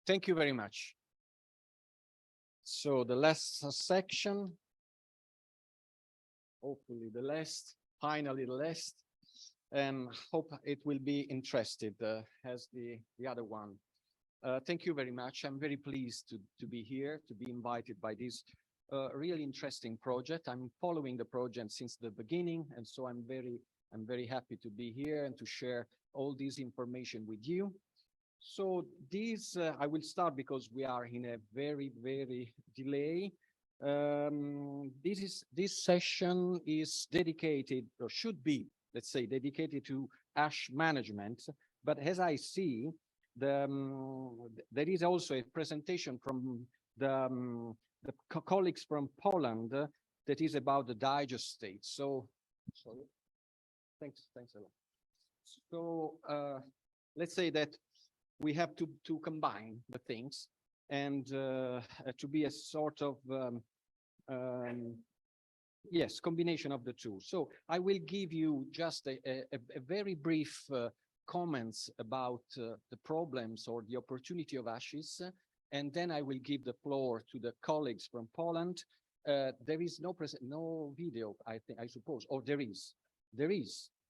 Thank you very much. So the last section, hopefully the last, finally the last, and hope it will be interested as the other one. Thank you very much. I'm very pleased to be here, to be invited by this really interesting project. I'm following the project since the beginning, and so I'm very happy to be here and to share all this information with you. So this, I will start because we are in a very delay. This session is dedicated, or should be, let's say, dedicated to ash management. But as I see, there is also a presentation from the colleagues from Poland that is about the digest state. So, sorry. Thanks a lot. So let's say that we have to combine the things and to be a sort of yes, combination of the two. So I will give you just a very brief comments about the problems or the opportunity of ashes, and then I will give the floor to the colleagues from Poland. There is no video, I suppose, or there is.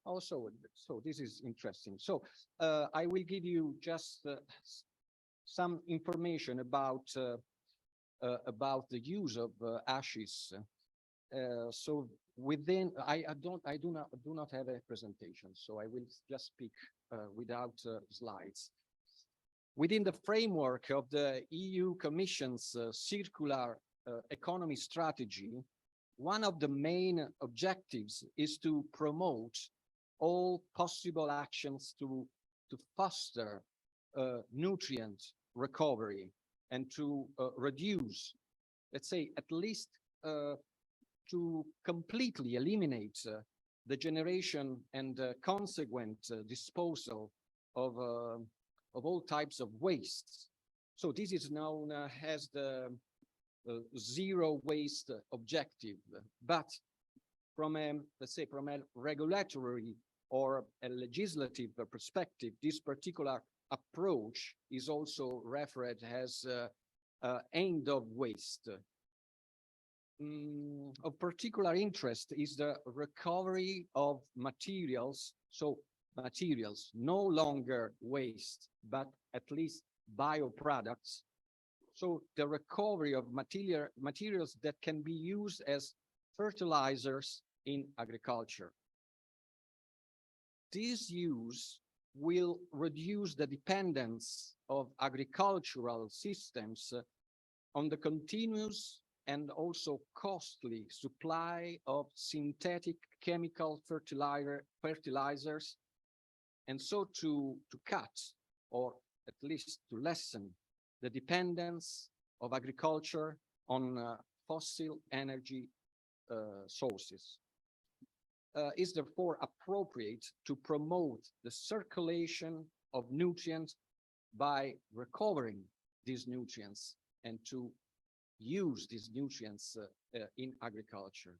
Also, so this is interesting. So I will give you just some information about the use of ashes. So within, I do not have a presentation, so I will just speak without slides. Within the framework of the EU Commission's circular economy strategy, one of the main objectives is to promote all possible actions to foster nutrient recovery and to reduce, let's say, at least to completely eliminate the generation and consequent disposal of all types of wastes. So this is known as the zero waste objective, but from a, let's say, from a regulatory or a legislative perspective, this particular approach is also referred as end of waste. Of particular interest is the recovery of materials, so materials no longer waste, but at least bioproducts. So the recovery of materials that can be used as fertilizers in agriculture. This use will reduce the dependence of agricultural systems on the continuous and also costly supply of synthetic chemical fertilizers, and so to cut, or at least to lessen, the dependence of agriculture on fossil energy sources. Is therefore appropriate to promote the circulation of nutrients by recovering these nutrients and to use these nutrients in agriculture.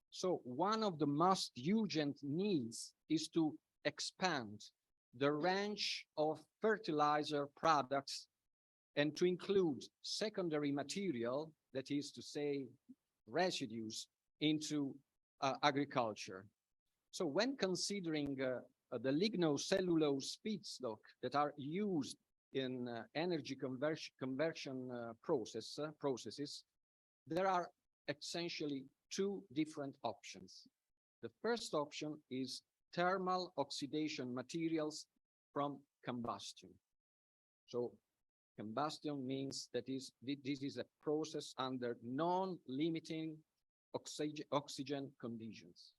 So one of the most urgent needs is to expand the range of fertilizer products and to include secondary material, that is to say, residues, into agriculture. So when considering the lignocellulose feedstock that are used in energy conversion processes, there are essentially two different options. The first option is thermal oxidation materials from combustion. So combustion means that this is a process under non-limiting oxygen conditions.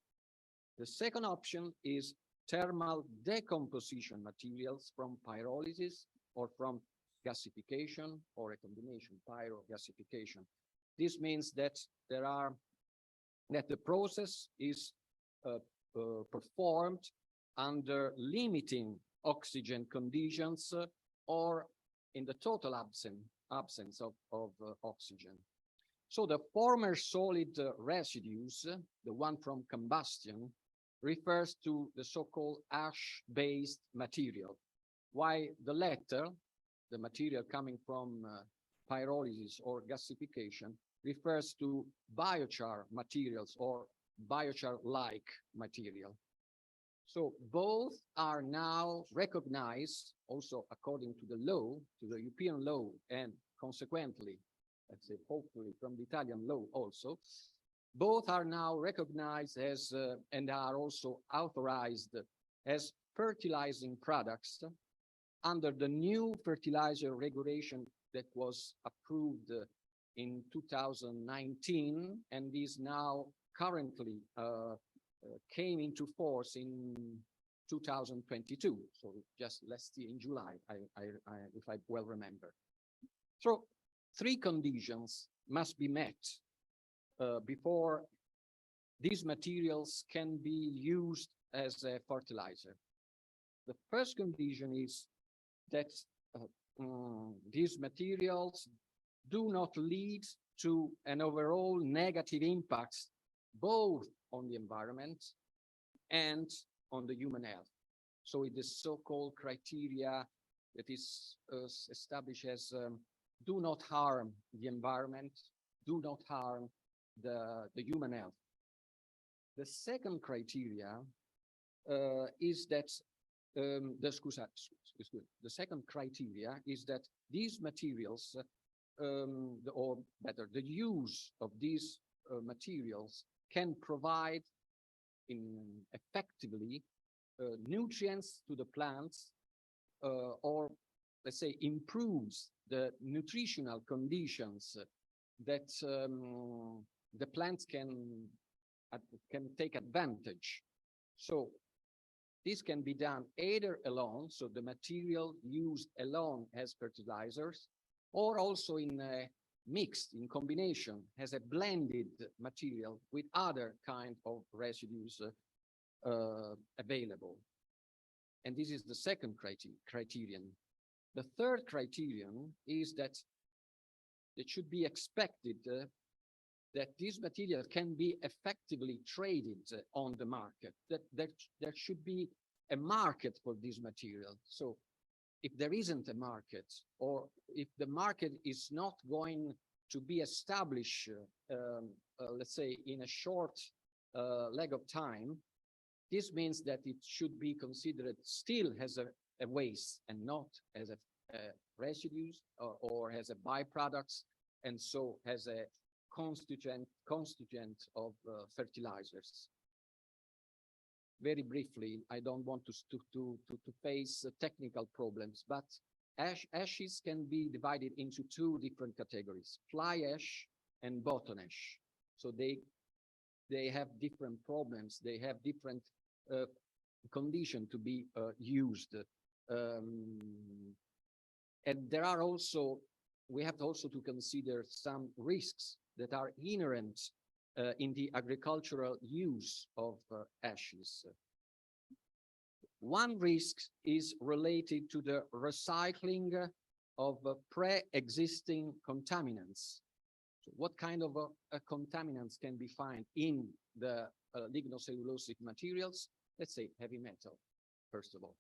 The second option is thermal decomposition materials from pyrolysis or from gasification, or a combination, pyro-gasification. This means that the process is performed under limiting oxygen conditions or in the total absence of oxygen. So the former solid residues, the one from combustion, refers to the so-called ash-based material, while the latter, the material coming from pyrolysis or gasification, refers to biochar materials or biochar-like material. So both are now recognized, also according to the law, to the European law, and consequently, let's say, hopefully from the Italian law also, both are now recognized as, and are also authorized as fertilizing products under the new fertilizer regulation that was approved in 2019 and is now currently came into force in 2022. So just last year in July, if I well remember. So 3 conditions must be met before these materials can be used as a fertilizer. The first condition is that these materials do not lead to an overall negative impact both on the environment and on the human health. So it is so-called criteria that is established as do not harm the environment, do not harm the human health. The second criteria is that the second criteria is that these materials, or better, the use of these materials can provide effectively nutrients to the plants, or let's say improves the nutritional conditions that the plants can take advantage. So this can be done either alone, so the material used alone as fertilizers, or also in a mixed, in combination, as a blended material with other kind of residues available. And this is the second criterion. The third criterion is that it should be expected that these materials can be effectively traded on the market, that there should be a market for this material. So if there isn't a market, or if the market is not going to be established, let's say in a short leg of time, this means that it should be considered still as a waste and not as a residues or as a byproducts, and so as a constituent of fertilizers. Very briefly, I don't want to face technical problems, but ashes can be divided into 2 different categories: fly ash and bottom ash. So they have different problems. They have different conditions to be used. And there are also, we have also to consider some risks that are inherent in the agricultural use of ashes. One risk is related to the recycling of pre-existing contaminants. So what kind of contaminants can be found in the lignocellulosic materials? Let's say heavy metal, first of all.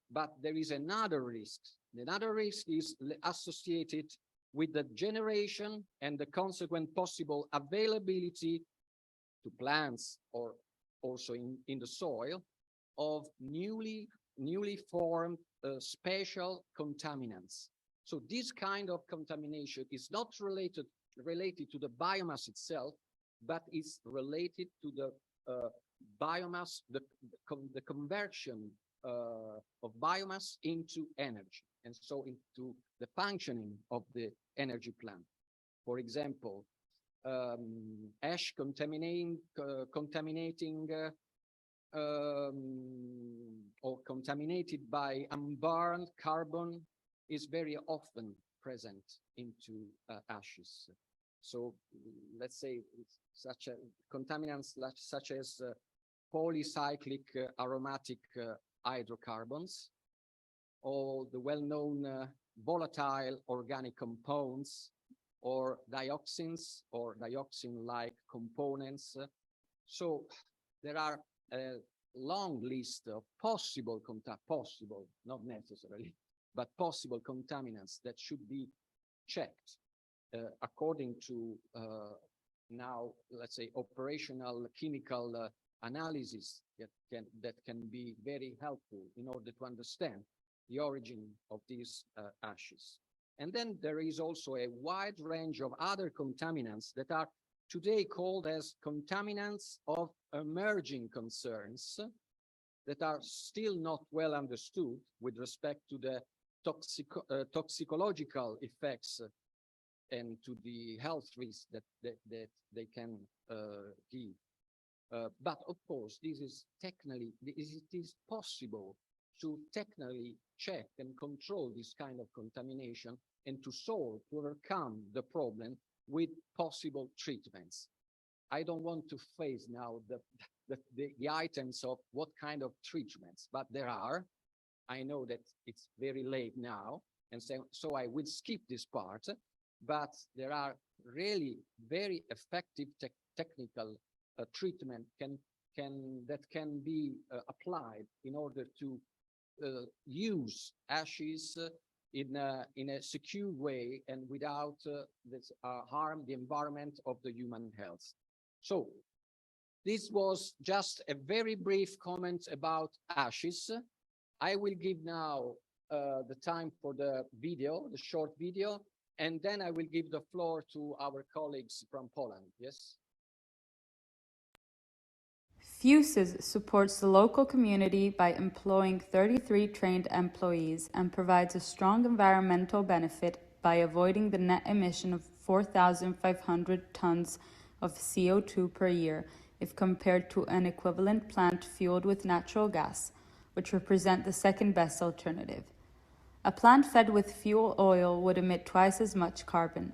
But there is another risk. Another risk is associated with the generation and the consequent possible availability to plants or also in the soil of newly formed special contaminants. So this kind of contamination is not related to the biomass itself, but is related to the biomass, the conversion of biomass into energy, and so into the functioning of the energy plant. For example, ash contaminating or contaminated by unburned carbon is very often present into ashes. So let's say such contaminants such as polycyclic aromatic hydrocarbons, or the well-known volatile organic compounds, or dioxins or dioxin-like components. So there are a long list of possible, not necessarily, but possible contaminants that should be checked according to now, let's say, operational chemical analysis that can be very helpful in order to understand the origin of these ashes. And then there is also a wide range of other contaminants that are today called as contaminants of emerging concerns that are still not well understood with respect to the toxicological effects and to the health risks that they can give. But of course, it is possible to technically check and control this kind of contamination and to overcome the problem with possible treatments. I don't want to face now the items of what kind of treatments, but there are. I know that it's very late now, and so I will skip this part, but there are really very effective technical treatment that can be applied in order to use ashes in a secure way and without harm the environment of the human health. So this was just a very brief comment about ashes. I will give now the time for the video, the short video, and then I will give the floor to our colleagues from Poland. Yes? FIUSIS supports the local community by employing 33 trained employees and provides a strong environmental benefit by avoiding the net emission of 4,500 tons of CO2 per year if compared to an equivalent plant fueled with natural gas, which represent the second best alternative. A plant fed with fuel oil would emit twice as much carbon.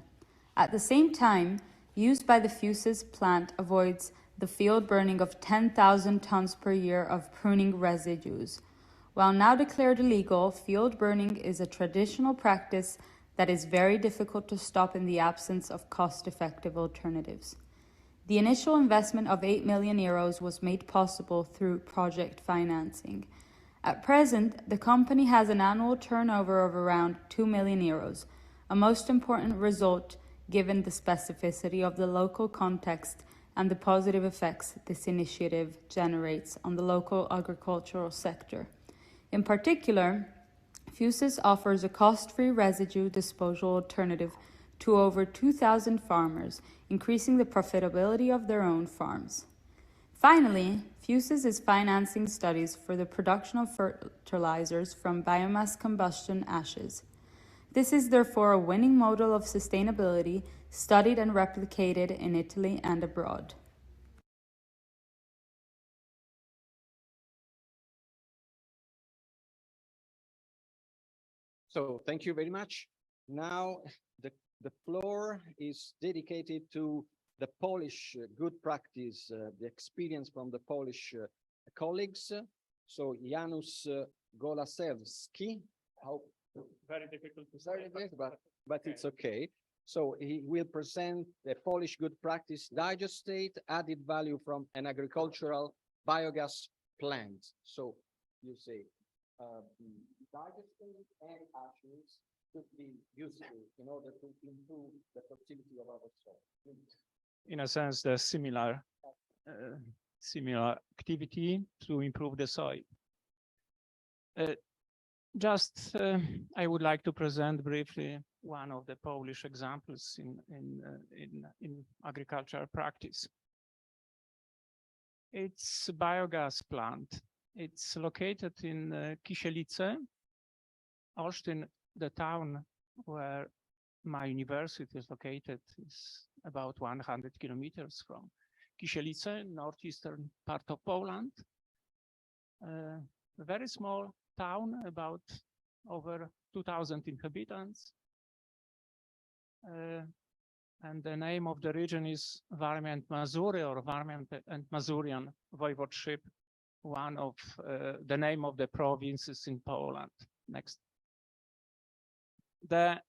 At the same time, use by the FIUSIS plant avoids the field burning of 10,000 tons per year of pruning residues. While now declared illegal, field burning is a traditional practice that is very difficult to stop in the absence of cost-effective alternatives. The initial investment of 8 million euros was made possible through project financing. At present, the company has an annual turnover of around 2 million euros, a most important result given the specificity of the local context and the positive effects this initiative generates on the local agricultural sector. In particular, FIUSIS offers a cost-free residue disposal alternative to over 2,000 farmers, increasing the profitability of their own farms. Finally, FIUSIS is financing studies for the production of fertilizers from biomass combustion ashes. This is therefore a winning model of sustainability studied and replicated in Italy and abroad. So thank you very much. Now the floor is dedicated to the Polish good practice, the experience from the Polish colleagues. So Janusz Golasewski, very difficult to say, but it's okay. So he will present the Polish good practice digestate added value from an agricultural biogas plant. So you say digestate and ashes could be useful in order to improve the fertility of our soil. In a sense, the similar activity to improve the soil. I would like to present briefly one of the Polish examples in agricultural practice. It's a biogas plant. It's located in Kisielice, Olsztyn. The town where my university is located is about 100 kilometers from Kisielice, northeastern part of Poland. A very small town, about over 2,000 inhabitants. And the name of the region is Warmia and Mazury, or Warmia and Mazurian Voivodeship, one of the name of the provinces in Poland. Next. The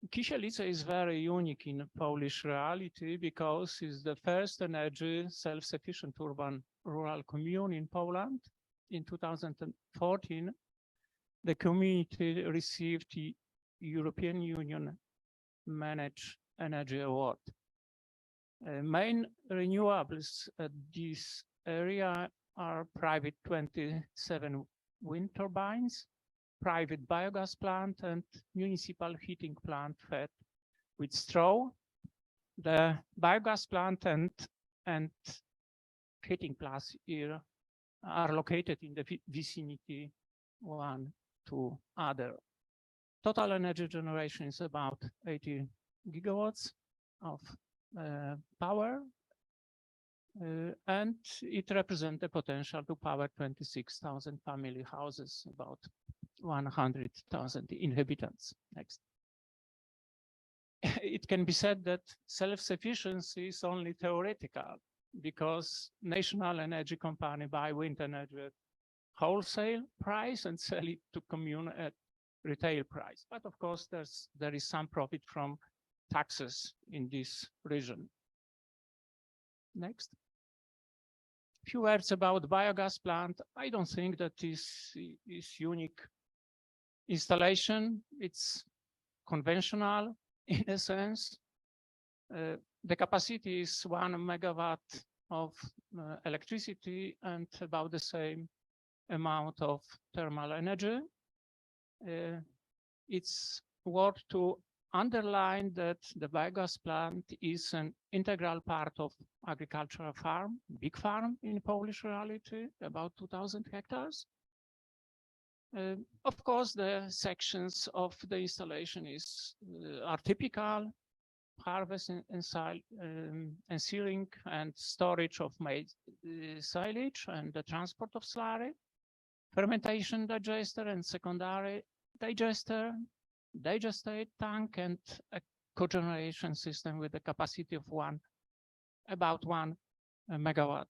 Kisielice is very unique in Polish reality because it's the first energy self-sufficient urban rural commune in Poland. In 2014, the community received the European Union Managed Energy Award. Main renewables at this area are private 27 wind turbines, private biogas plant, and municipal heating plant fed with straw. The biogas plant and heating plants here are located in the vicinity one to other. Total energy generation is about 80 gigawatts of power, and it represents the potential to power 26,000 family houses, about 100,000 inhabitants. Next. It can be said that self-sufficiency is only theoretical because national energy company buy wind energy at wholesale price and sell it to commune at retail price. But of course, there is some profit from taxes in this region. Next. Few words about biogas plant. I don't think that this is unique installation. It's conventional in a sense. The capacity is 1 megawatt of electricity and about the same amount of thermal energy. It's worth to underline that the biogas plant is an integral part of agricultural farm, big farm in Polish reality, about 2,000 hectares. Of course, the sections of the installation are typical: harvest and sealing and storage of maize silage and the transport of slurry, fermentation digester and secondary digester, digestate tank, and a cogeneration system with a capacity of about 1 megawatt.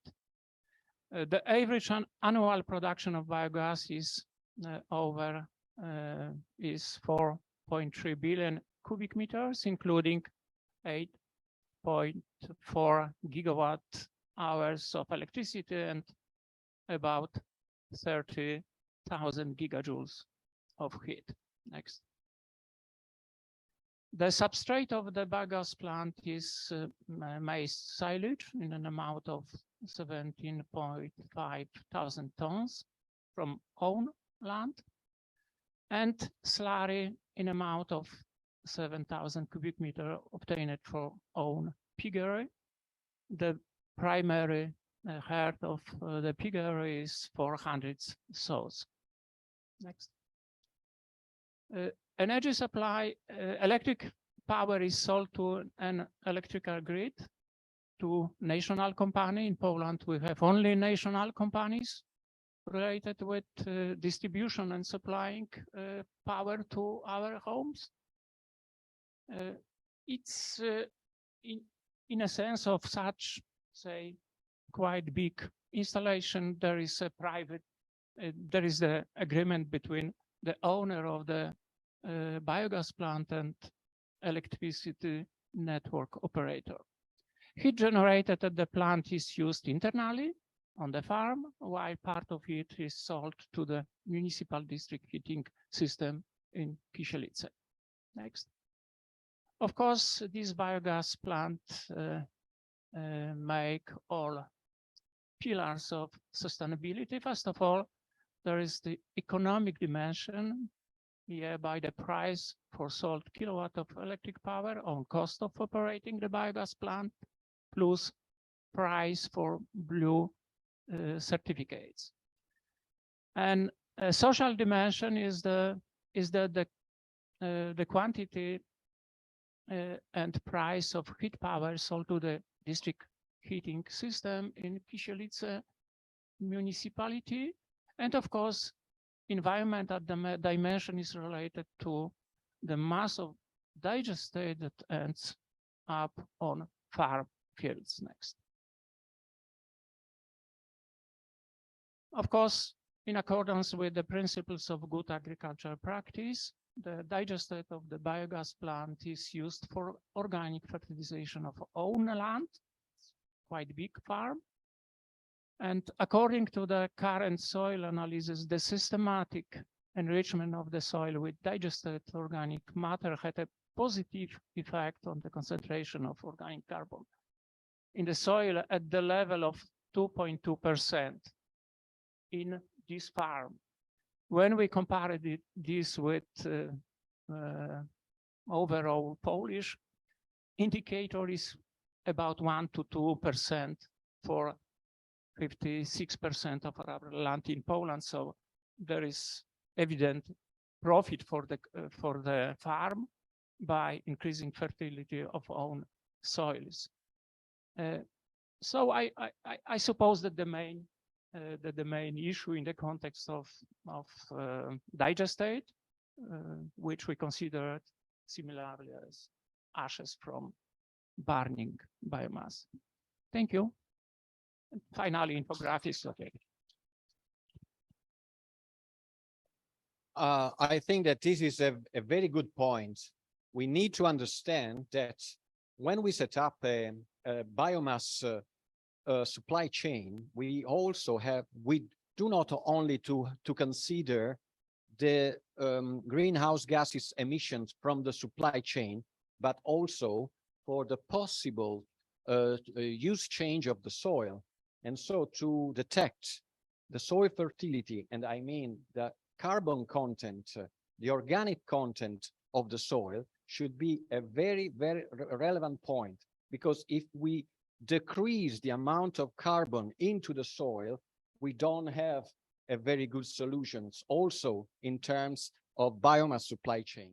The average annual production of biogas is 4.3 billion cubic meters, including 8.4 gigawatt hours of electricity and about 30,000 gigajoules of heat. Next. The substrate of the biogas plant is maize silage in an amount of 17.5 thousand tons from own land, and slurry in amount of 7,000 cubic meter obtained for own piggery. The primary herd of the piggery is 400 sows. Next. Energy supply, electric power is sold to an electrical grid, to national company. In Poland, we have only national companies related with distribution and supplying power to our homes. It's in a sense of such, say, quite big installation. There is a private, there is the agreement between the owner of the biogas plant and electricity network operator. Heat generated at the plant is used internally on the farm, while part of it is sold to the municipal district heating system in Kisielice. Next. Of course, this biogas plant make all pillars of sustainability. First of all, there is the economic dimension, here by the price for sold kilowatt of electric power on cost of operating the biogas plant, plus price for blue certificates. And a social dimension is the quantity and price of heat power sold to the district heating system in Kisielice municipality. And of course, environmental dimension is related to the mass of digestate that ends up on farm fields. Next. Of course, in accordance with the principles of good agricultural practice, the digestate of the biogas plant is used for organic fertilization of own land, quite big farm. And according to the current soil analysis, the systematic enrichment of the soil with digested organic matter had a positive effect on the concentration of organic carbon in the soil at the level of 2.2% in this farm. When we compared this with overall Polish indicator is about 1 to 2% for 56% of arable land in Poland. So there is evident profit for the farm by increasing fertility of own soils. So I suppose that the main issue in the context of digestate, which we considered similarly as ashes from burning biomass. Thank you. And finally, infographics. Okay. I think that this is a very good point. We need to understand that when we set up a biomass supply chain, we do not only to consider the greenhouse gases emissions from the supply chain, but also for the possible use change of the soil. And so to detect the soil fertility, and I mean the carbon content, the organic content of the soil should be a very, very relevant point, because if we decrease the amount of carbon into the soil, we don't have a very good solutions also in terms of biomass supply chain.